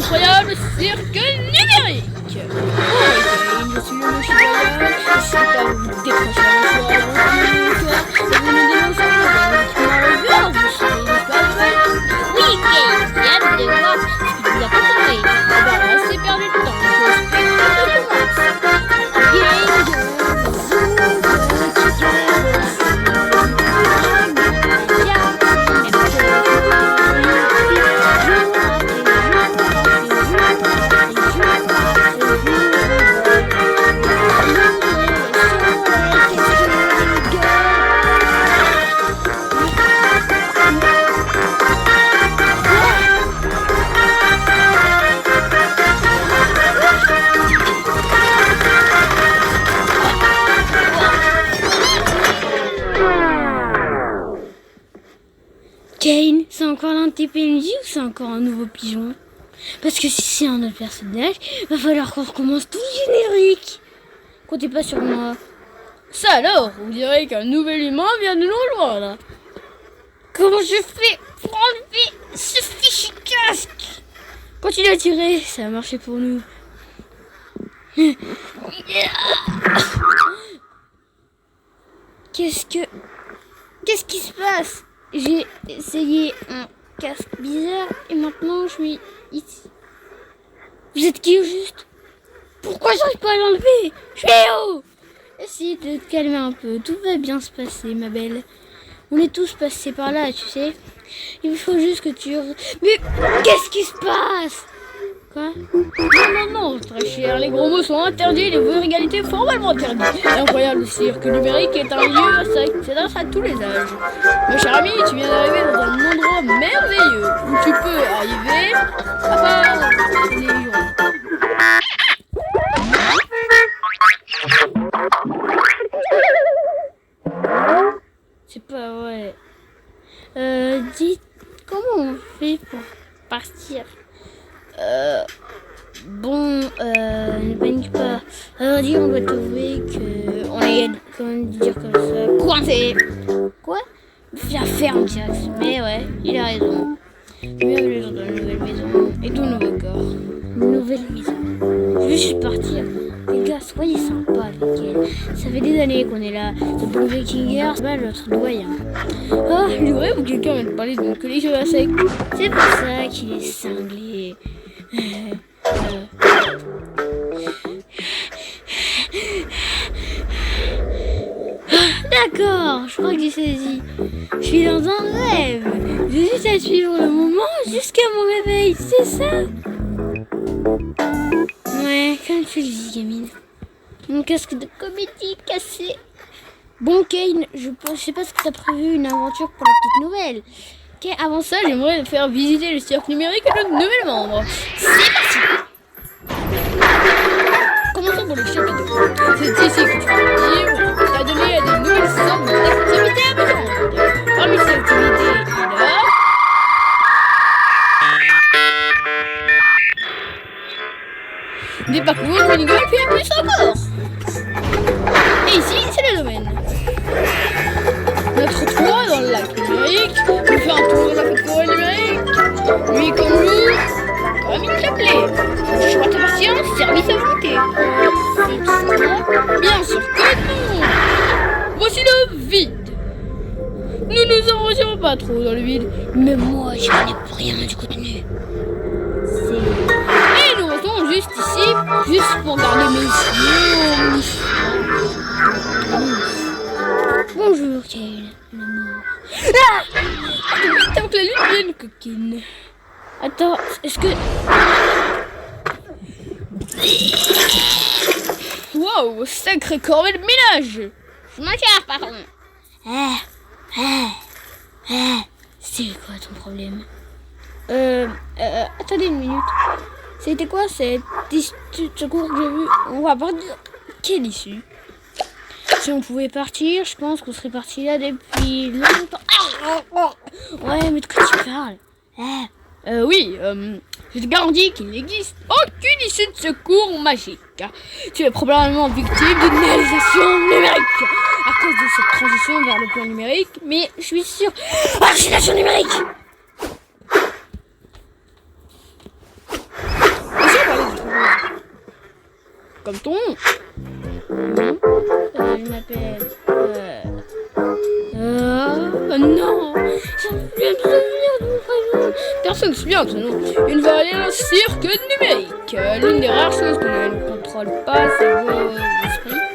l'incroyable cirque numérique. Oh, je suis le Mochidayak, c'est à vous de décrocher un soir dans le cœur et vous nous dénoncez le gorge, vous savez, n'est-ce pas vrai? Oui, Kate, j'ai hâte de voir ce que tu nous as préparé. Eh ben, on s'est perdu de temps, je spectre de Kane, c'est encore l'un de tes PNJ ou c'est encore un nouveau pigeon? Parce que si c'est un autre personnage, va falloir qu'on recommence tout le générique. Comptez pas sur moi. Ça alors, vous direz qu'un nouvel humain vient de nous rejoindre. Comment je fais pour enlever ce fichu casque? Continue à tirer, ça a marché pour nous. Qu'est-ce qui se passe? J'ai essayé un casque bizarre et maintenant je suis ici. Vous êtes qui au juste? Pourquoi j'arrive pas à l'enlever? Je suis où? Essaye de te calmer un peu, tout va bien se passer ma belle. On est tous passés par là, tu sais. Il faut juste que tu... Mais qu'est-ce qui se passe? Quoi? Non, très cher. Les gros mots sont interdits, les vulgarités formellement interdites. L'incroyable cirque numérique est un lieu qui s'adresse à tous les âges. Mon cher ami, tu viens d'arriver dans un endroit merveilleux où tu peux arriver à part les hurons. C'est pas vrai. Dites, comment on fait pour partir? Ne panique pas. Alors dis, on doit t'avouer que on est, comment dire comme ça, coincé. Quoi? La ferme, Jax. Mais ouais, il a raison. Bienvenue dans une nouvelle maison et tout nouveau corps. Une nouvelle maison. Je vais juste partir. Les gars, soyez sympas avec elle. Ça fait des années qu'on est là. Ce bon vikinger, c'est pas notre doyen. Ah, il vrai ou quelqu'un vient de parler d'une collection à sec? C'est pour ça qu'il est cinglé. D'accord, je crois que j'ai saisi. Je suis dans un rêve. J'ai juste à suivre le moment jusqu'à mon réveil, c'est ça? Ouais, comme tu le dis, gamine. Mon casque de comédie cassé. Bon, Kane, je sais pas ce que t'as prévu, une aventure pour la petite nouvelle. Ok, avant ça, j'aimerais faire visiter le cirque numérique à nos nouvelles membres. C'est parti! Commençons pour le chapiteau. C'est ici que tu peux vivre. Ça a donné à de nouvelles sortes d'activités amusantes. Parmi ces activités, il y a... des parcours, des mini-golf et plus encore. Et ici, c'est le domaine. Notre tour dans le lac numérique. On fait un tour dans la forêt numérique. Lui comme nous, comme une chapelet. Choix de patience, service à volonté. C'est tout ça? Bien sûr que non. Voici le vide. Nous nous avancerons pas trop dans le vide. Même moi, je connais pour rien du contenu. Et nous restons juste ici, juste pour garder mes yeux. Bonjour, Kane, l'amour. Ah! Vite avant que la lune vienne, coquine. Attends, est-ce que... Wow, sacré corvée de ménage. Je m'en charge, par contre. C'est quoi ton problème? Attendez une minute. C'était quoi cette issue de secours que j'ai vue? On va partir. Quelle issue? Si on pouvait partir, je pense qu'on serait parti là depuis longtemps. Ouais, mais de quoi tu parles? Oui, je te garantis qu'il n'existe aucune issue de secours magique. Tu es probablement victime d'une réalisation numérique à cause de cette transition vers le plan numérique, mais je suis sûre... Hallucination numérique! comme ton nom. Je m'appelle... non, je ne me souviens de mon prénom. Personne ne se souvient de son nom. Il va aller à un cirque numérique. L'une des rares choses que je ne contrôle pas, c'est vos esprits.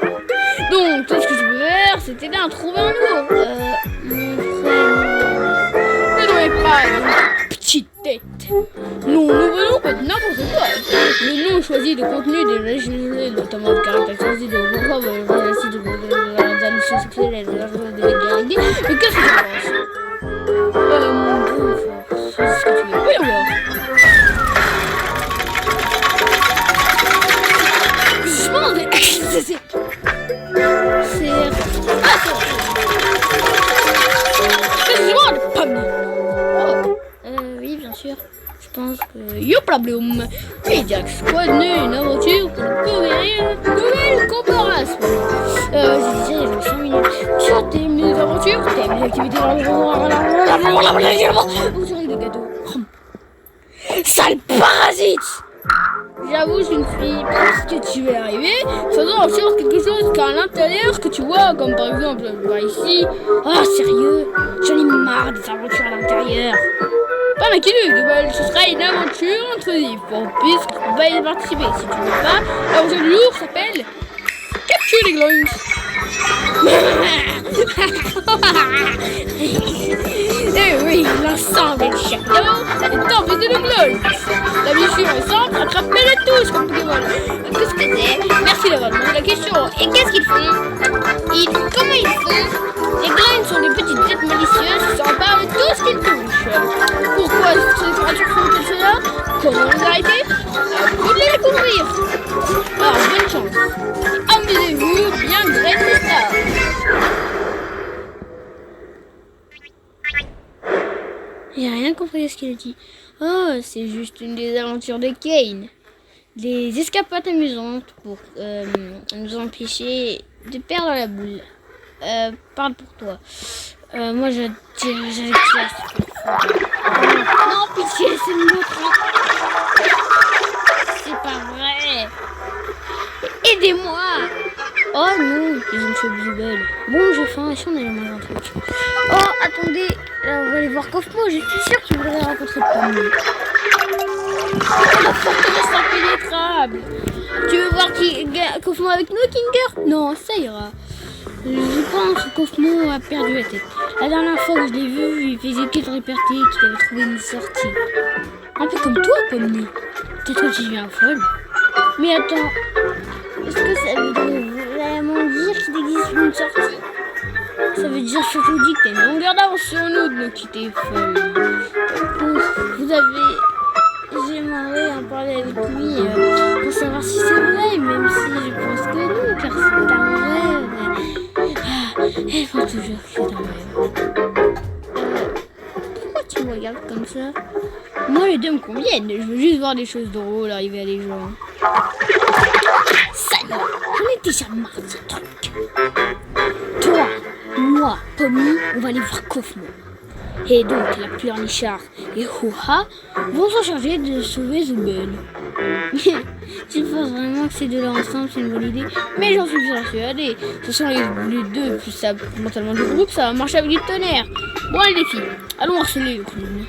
Donc, tout ce que je peux faire, c'est t'aider à trouver un nouveau. Mon prénom... Ne dois pas une petite tête. Non, nouveau nom peut être n'importe quoi. Le nom choisi de contenu des régions, notamment de caractères choisis de d'allusions sexuelles et de l'égalité. Mais qu'est-ce que tu penses? C'est ce que tu veux. Oui, alors. Je pense c'est... Excuse-moi, le pomme. Oui, bien sûr. Je pense que Youpla Bloom, Mediax, quoi de une aventure pour le courir, une nouvelle comparaison. J'ai déjà joué 5 minutes. Sur tes minutes d'aventure, t'aimes les activités ou sur les gâteaux. Sale parasite! J'avoue, je ne suis pas ce que tu es arrivé. Faisons en sorte quelque chose qu'à l'intérieur que tu vois, comme par exemple par ici. Oh, sérieux, j'en ai marre des aventures à l'intérieur. Pas m'inquiéter, ce sera une aventure intrusive. Pour puisque tu vas y participer. Si tu veux pas, l'aventure du jour s'appelle Capture les Glons. Eh oui, l'ensemble est château est envahi de glons. La mission est simple, attrapez-les tous comme Pokémon. Qu'est-ce que c'est? Merci d'avoir demandé la question. Et qu'est-ce qu'ils font? Comment ils font? Les glons sont des petites têtes malicieuses qui s'emparent de tout ce qu'ils touchent. Pourquoi ces créatures font-elles cela? Comment les arrêter? Vous de les découvrir. Alors, bonne chance. Amusez-vous bien grâce à ça. J'ai rien compris à ce qu'il a dit. Oh, c'est juste une des aventures de Kane. Des escapades amusantes pour nous empêcher de perdre la boule. Parle pour toi. Moi, je dirais j'avais classe. Non, pitié, c'est l'autre. C'est pas vrai. Aidez-moi. Oh non, ils ont tué Bluebell. Bon, j'ai faim, et si on allait manger un truc? Oh, attendez, là, on va aller voir Cosmo, j'étais sûre qu'il voudrait rencontrer Pommy. La forteresse impénétrable. Tu veux voir Cosmo avec nous, Kinger? Non, ça ira. Je pense que Cosmo a perdu la tête. La dernière fois que je l'ai vu, il faisait qu'il répartir qu'il avait trouvé une sortie. Un peu comme toi, Pommy. Peut-être que tu deviens folle. Mais attends, est-ce que ça veut vraiment dire qu'il existe une sortie? Ça veut dire surtout dire que t'as une longueur d'avance sur nous de nous quitter folle. Vous avez... J'aimerais en parler avec lui pour savoir si c'est vrai, même si je pense que non, car c'est un rêve. Elle pense toujours que c'est un rêve. Pourquoi tu me regardes comme ça? Moi, les deux me conviennent. Je veux juste voir des choses drôles arriver à des gens. Ça y est, j'en ai déjà marre de ce truc. Toi, moi, Pommy, on va aller voir Cosmo. Et donc, la pleurnichard et Houha vont s'en charger de sauver Zubel. Tu penses vraiment que ces deux-là ensemble, c'est une bonne idée? Mais j'en suis persuadée. Ce sont les deux plus sables mentalement du groupe, ça va marcher avec du tonnerre. Bon, allez les filles, allons harceler le clown.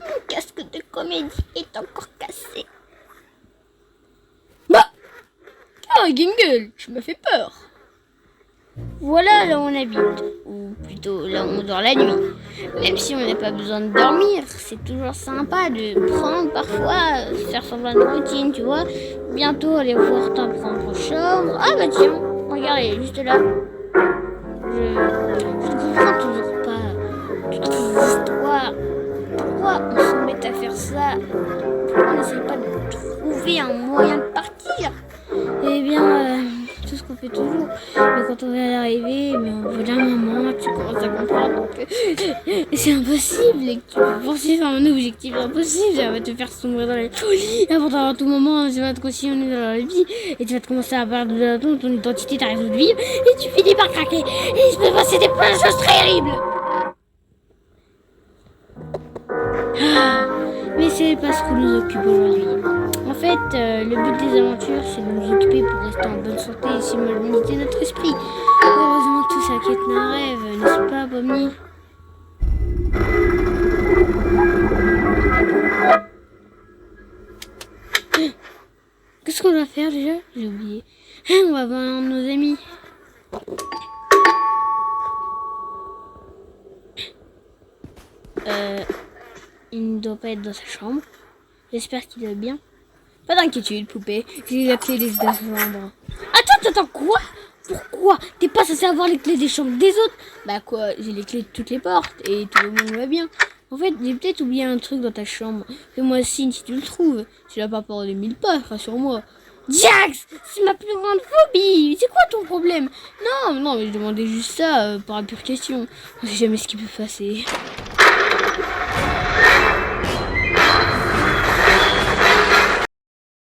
Mon casque de comédie est encore cassé. Bah! Ah, Gingle, tu m'as fait peur. Voilà là où on habite, ou plutôt là où on dort la nuit. Même si on n'a pas besoin de dormir, c'est toujours sympa de prendre parfois, faire semblant de routine, tu vois. Bientôt aller voir ta propre chambre. Ah bah tiens, regarde, elle est juste là. Je ne comprends toujours pas toutes ces histoires. Pourquoi on se met à faire ça? Pourquoi on n'essaie pas de trouver un moyen de partir? Eh bien... tout ce qu'on fait toujours, mais quand on va arriver, mais au bout d'un moment, tu commences à comprendre que c'est impossible et que tu vas poursuivre un objectif impossible, ça va te faire sombrer dans la folie. Et pourtant, à tout moment, tu vas te continuer dans la vie et tu vas te commencer à perdre de ton identité, ta raison de vivre et tu finis par craquer. Et il se peut passer des plein de choses terribles. Ah, mais c'est pas ce qu'on nous occupe aujourd'hui. En fait, le but des aventures, c'est de nous occuper pour rester en bonne santé et simultanéité notre esprit. Heureusement, tout ça qui est un rêve, n'est-ce pas, Bomni? Qu'est-ce qu'on va faire déjà? J'ai oublié. On va voir un de nos amis. Il ne doit pas être dans sa chambre. J'espère qu'il va bien. Pas d'inquiétude, poupée. J'ai la clé de sa chambre. Attends, quoi? Pourquoi? T'es pas censé avoir les clés des chambres des autres? Bah quoi, j'ai les clés de toutes les portes et tout le monde va bien. En fait, j'ai peut-être oublié un truc dans ta chambre. Fais-moi signe si tu le trouves. Tu l'as pas peur des 1000 pas, rassure-moi. Jax, c'est ma plus grande phobie. C'est quoi ton problème? Non, mais je demandais juste ça par pure question. On sait jamais ce qui peut passer.